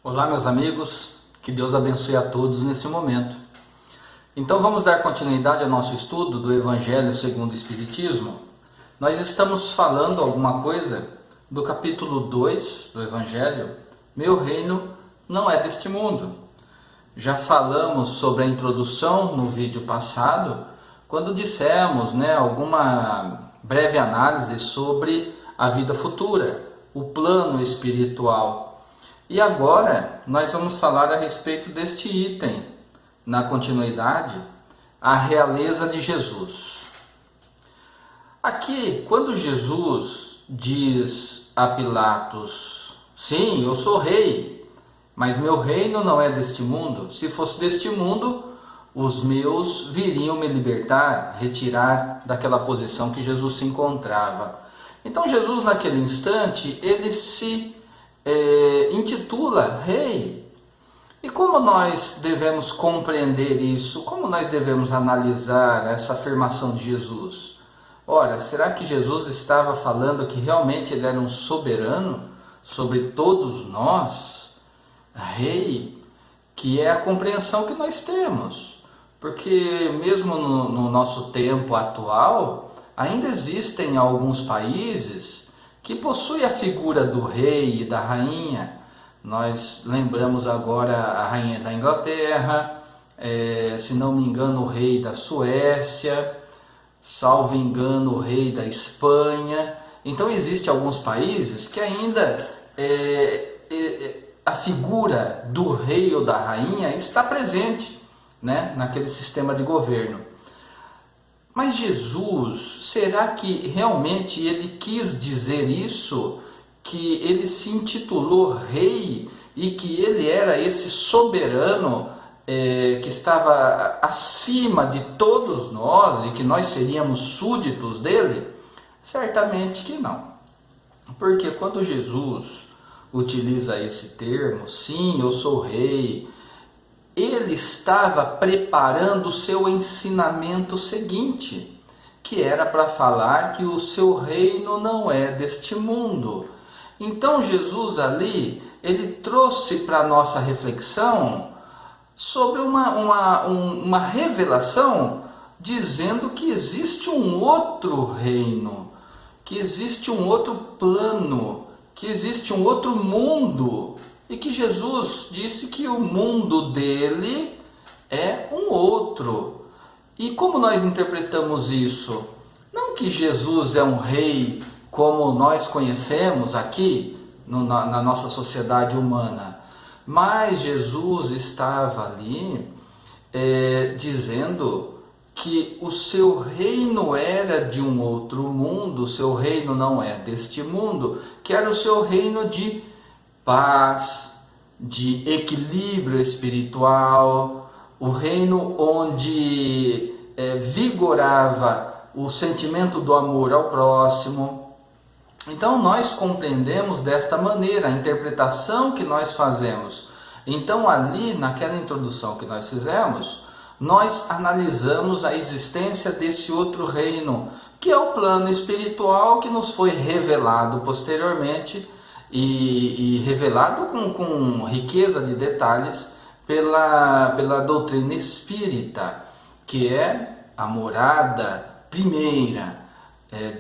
Olá, meus amigos, que Deus abençoe a todos nesse momento. Então vamos dar continuidade ao nosso estudo do Evangelho segundo o Espiritismo. Nós estamos falando alguma coisa do capítulo 2 do Evangelho, Meu reino não é deste mundo. Já falamos sobre a introdução no vídeo passado, quando dissemos alguma breve análise sobre a vida futura, o plano espiritual. E agora nós vamos falar a respeito deste item, na continuidade, a realeza de Jesus. Aqui, quando Jesus diz a Pilatos, sim, eu sou rei, mas meu reino não é deste mundo. Se fosse deste mundo, os meus viriam me libertar, retirar daquela posição que Jesus se encontrava. Então Jesus, naquele instante, ele se intitula rei. E como nós devemos compreender isso? Como nós devemos analisar essa afirmação de Jesus? Ora, será que Jesus estava falando que realmente ele era um soberano sobre todos nós? Rei, que é a compreensão que nós temos. Porque mesmo no nosso tempo atual, ainda existem alguns países que possui a figura do rei e da rainha. Nós lembramos agora a rainha da Inglaterra, se não me engano o rei da Suécia, salvo engano o rei da Espanha. Então existem alguns países que ainda a figura do rei ou da rainha está presente, naquele sistema de governo. Mas Jesus, será que realmente ele quis dizer isso? Que ele se intitulou rei e que ele era esse soberano que estava acima de todos nós e que nós seríamos súditos dele? Certamente que não. Porque quando Jesus utiliza esse termo, sim, eu sou rei, ele estava preparando o seu ensinamento seguinte, que era para falar que o seu reino não é deste mundo. Então Jesus ali, ele trouxe para a nossa reflexão sobre uma revelação, dizendo que existe um outro reino, que existe um outro plano, que existe um outro mundo, e que Jesus disse que o mundo dele é um outro. E como nós interpretamos isso? Não que Jesus é um rei como nós conhecemos aqui na nossa sociedade humana, mas Jesus estava ali dizendo que o seu reino era de um outro mundo, o seu reino não é deste mundo, que era o seu reino de paz, de equilíbrio espiritual, o reino onde vigorava o sentimento do amor ao próximo. Então nós compreendemos desta maneira a interpretação que nós fazemos. Então ali, naquela introdução que nós fizemos, nós analisamos a existência desse outro reino, que é o plano espiritual que nos foi revelado posteriormente e revelado com riqueza de detalhes pela doutrina espírita, que é a morada primeira,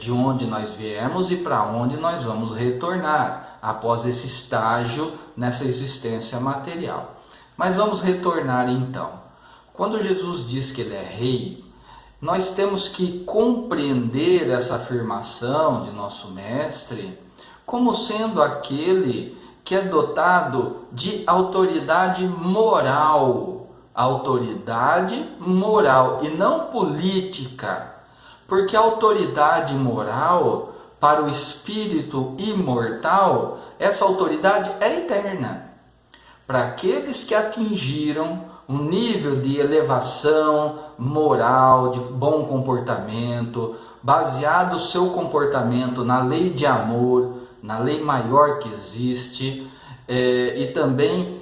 de onde nós viemos e para onde nós vamos retornar após esse estágio nessa existência material. Mas vamos retornar então. Quando Jesus diz que ele é rei, nós temos que compreender essa afirmação de nosso mestre como sendo aquele que é dotado de autoridade moral e não política. Porque a autoridade moral para o espírito imortal, essa autoridade é eterna. Para aqueles que atingiram um nível de elevação moral, de bom comportamento, baseado o seu comportamento na lei de amor, na lei maior que existe, e também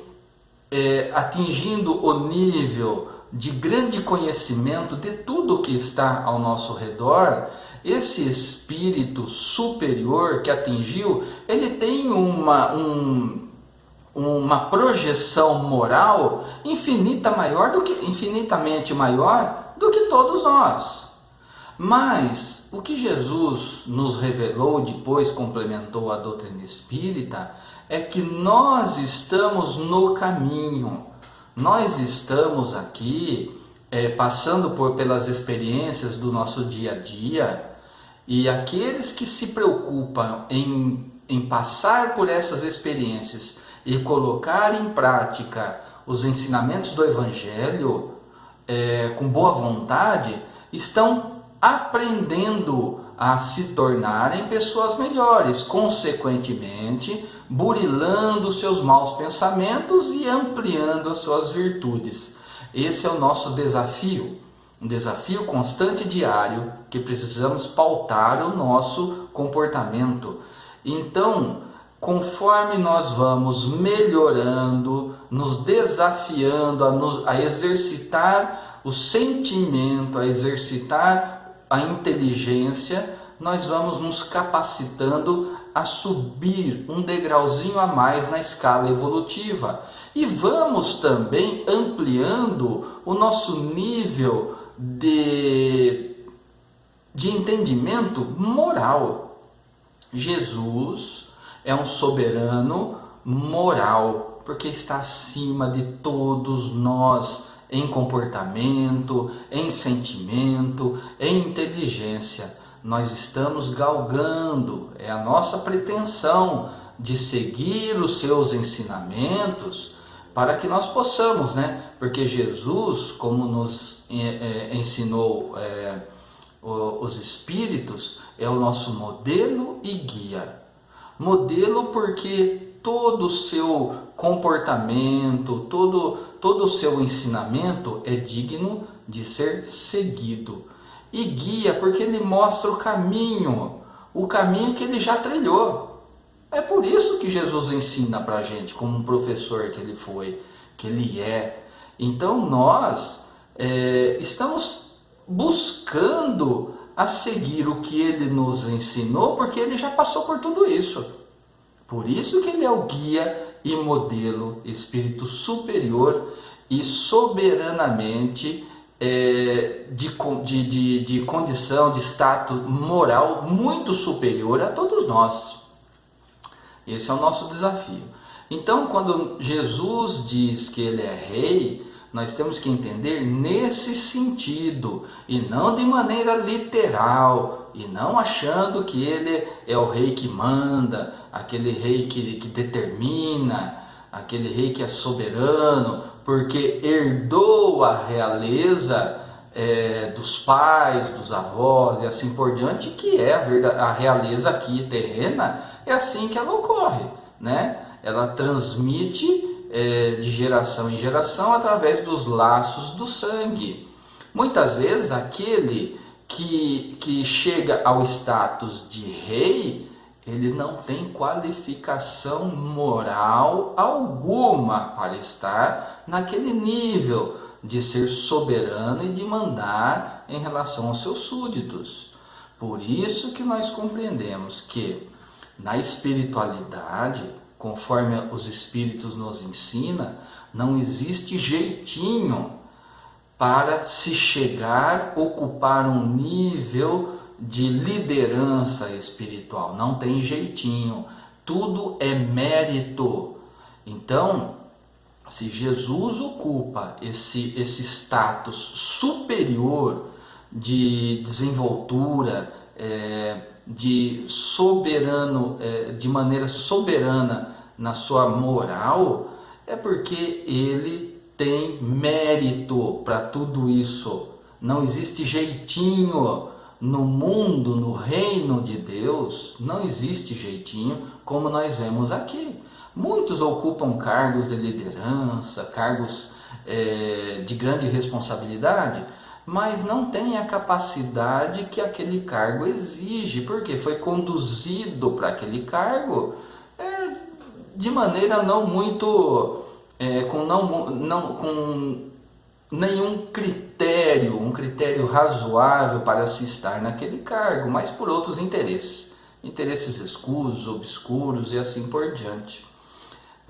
atingindo o nível de grande conhecimento de tudo que está ao nosso redor, esse espírito superior que atingiu, ele tem uma projeção moral infinitamente maior do que todos nós. Mas o que Jesus nos revelou, depois complementou a doutrina espírita, é que nós estamos no caminho. Nós estamos aqui passando pelas experiências do nosso dia a dia, e aqueles que se preocupam em passar por essas experiências e colocar em prática os ensinamentos do Evangelho com boa vontade, estão aprendendo a se tornarem pessoas melhores, consequentemente, burilando seus maus pensamentos e ampliando as suas virtudes. Esse é o nosso desafio, um desafio constante e diário, que precisamos pautar o nosso comportamento. Então, conforme nós vamos melhorando, nos desafiando a exercitar o sentimento, a exercitar a inteligência, nós vamos nos capacitando a subir um degrauzinho a mais na escala evolutiva. E vamos também ampliando o nosso nível de entendimento moral. Jesus é um soberano moral, porque está acima de todos nós em comportamento, em sentimento, em inteligência. Nós estamos galgando, é a nossa pretensão de seguir os seus ensinamentos para que nós possamos, Porque Jesus, como nos ensinou os Espíritos, é o nosso modelo e guia. Modelo porque todo o seu comportamento, todo o seu ensinamento é digno de ser seguido. E guia porque ele mostra o caminho que ele já trilhou. É por isso que Jesus ensina para a gente, como um professor que ele foi, que ele é. Então nós estamos buscando a seguir o que ele nos ensinou, porque ele já passou por tudo isso. Por isso que ele é o guia e modelo, espírito superior e soberanamente de condição, de status moral muito superior a todos nós. Esse é o nosso desafio. Então, quando Jesus diz que ele é rei, nós temos que entender nesse sentido, e não de maneira literal, e não achando que ele é o rei que manda, aquele rei que determina, aquele rei que é soberano, porque herdou a realeza dos pais, dos avós e assim por diante, que é a realeza aqui terrena. É assim que ela ocorre, Ela transmite de geração em geração através dos laços do sangue. Muitas vezes aquele que chega ao status de rei, ele não tem qualificação moral alguma para estar naquele nível de ser soberano e de mandar em relação aos seus súditos. Por isso que nós compreendemos que na espiritualidade, conforme os Espíritos nos ensinam, não existe jeitinho para se chegar a ocupar um nível de liderança espiritual. Não tem jeitinho, tudo é mérito. Então, se Jesus ocupa esse status superior de desenvoltura, de soberano, de maneira soberana na sua moral, é porque ele tem mérito para tudo isso. Não existe jeitinho no mundo, no reino de Deus, não existe jeitinho como nós vemos aqui. Muitos ocupam cargos de liderança, cargos de grande responsabilidade, mas não tem a capacidade que aquele cargo exige, porque foi conduzido para aquele cargo de maneira não muito, com nenhum critério, um critério razoável para se estar naquele cargo, mas por outros interesses escusos, obscuros e assim por diante.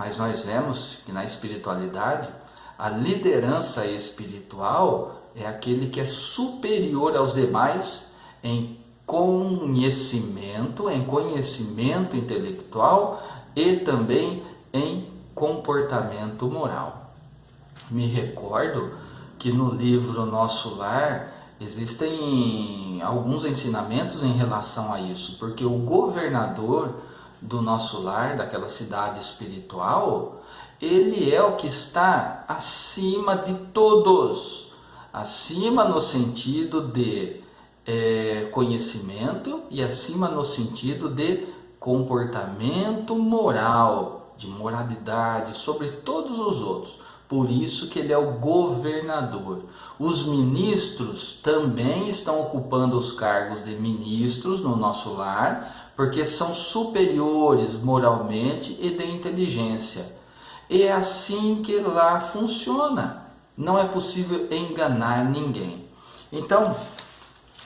Mas nós vemos que na espiritualidade, a liderança espiritual é aquele que é superior aos demais em conhecimento intelectual e também em comportamento moral. Me recordo que no livro Nosso Lar existem alguns ensinamentos em relação a isso, porque o governador do nosso lar, daquela cidade espiritual, ele é o que está acima de todos, acima no sentido de conhecimento e acima no sentido de comportamento moral, de moralidade sobre todos os outros. Por isso que ele é o governador. Os ministros também estão ocupando os cargos de ministros no nosso lar, porque são superiores moralmente e de inteligência. E é assim que lá funciona. Não é possível enganar ninguém. Então,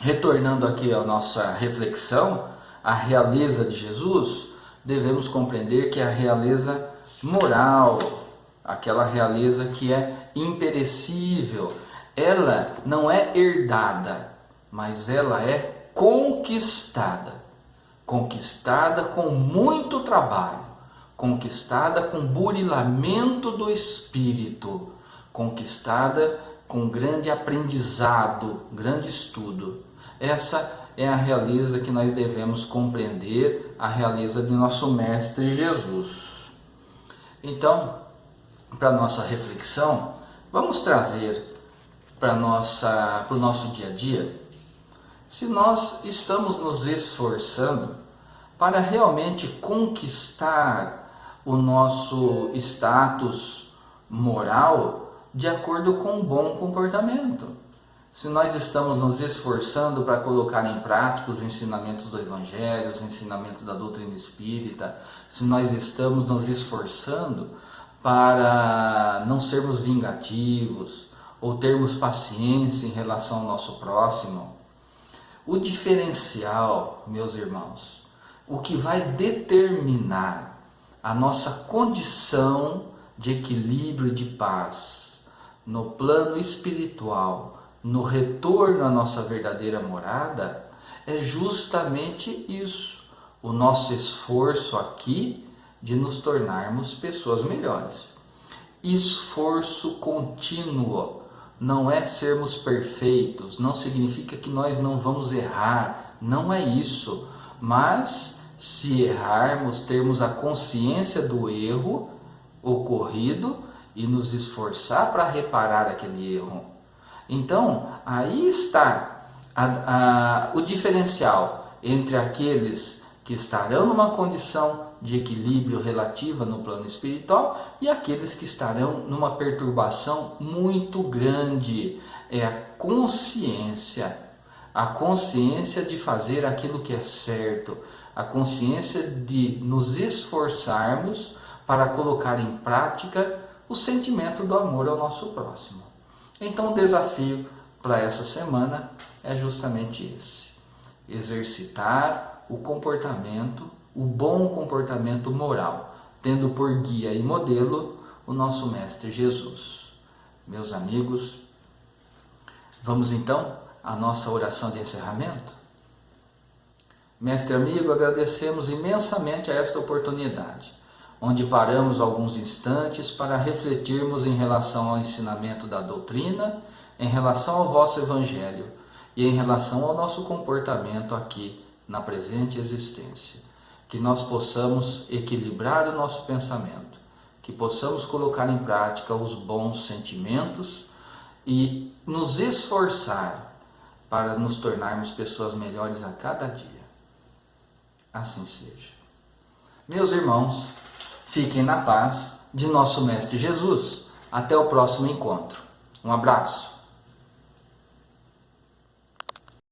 retornando aqui à nossa reflexão, a realeza de Jesus, devemos compreender que é a realeza moral, aquela realeza que é imperecível, ela não é herdada, mas ela é conquistada. Conquistada com muito trabalho, conquistada com burilamento do espírito, conquistada com grande aprendizado, grande estudo. Essa é a realeza que nós devemos compreender, a realeza de nosso Mestre Jesus. Então, para a nossa reflexão, vamos trazer para o nosso dia a dia, se nós estamos nos esforçando para realmente conquistar o nosso status moral de acordo com um bom comportamento. Se nós estamos nos esforçando para colocar em prática os ensinamentos do Evangelho, os ensinamentos da doutrina espírita, se nós estamos nos esforçando para não sermos vingativos ou termos paciência em relação ao nosso próximo, o diferencial, meus irmãos, o que vai determinar a nossa condição de equilíbrio e de paz no plano espiritual, no retorno à nossa verdadeira morada, é justamente isso, o nosso esforço aqui de nos tornarmos pessoas melhores. Esforço contínuo. Não é sermos perfeitos, não significa que nós não vamos errar, não é isso. Mas se errarmos, termos a consciência do erro ocorrido e nos esforçar para reparar aquele erro. Então, aí está o diferencial entre aqueles que estarão numa condição de equilíbrio relativa no plano espiritual e aqueles que estarão numa perturbação muito grande. É a consciência de fazer aquilo que é certo, a consciência de nos esforçarmos para colocar em prática o sentimento do amor ao nosso próximo. Então o desafio para essa semana é justamente esse: exercitar o comportamento, o bom comportamento moral, tendo por guia e modelo o nosso Mestre Jesus. Meus amigos, vamos então à nossa oração de encerramento? Mestre amigo, agradecemos imensamente a esta oportunidade, onde paramos alguns instantes para refletirmos em relação ao ensinamento da doutrina, em relação ao vosso Evangelho e em relação ao nosso comportamento aqui na presente existência. Que nós possamos equilibrar o nosso pensamento, que possamos colocar em prática os bons sentimentos e nos esforçar para nos tornarmos pessoas melhores a cada dia. Assim seja. Meus irmãos, fiquem na paz de nosso Mestre Jesus. Até o próximo encontro. Um abraço.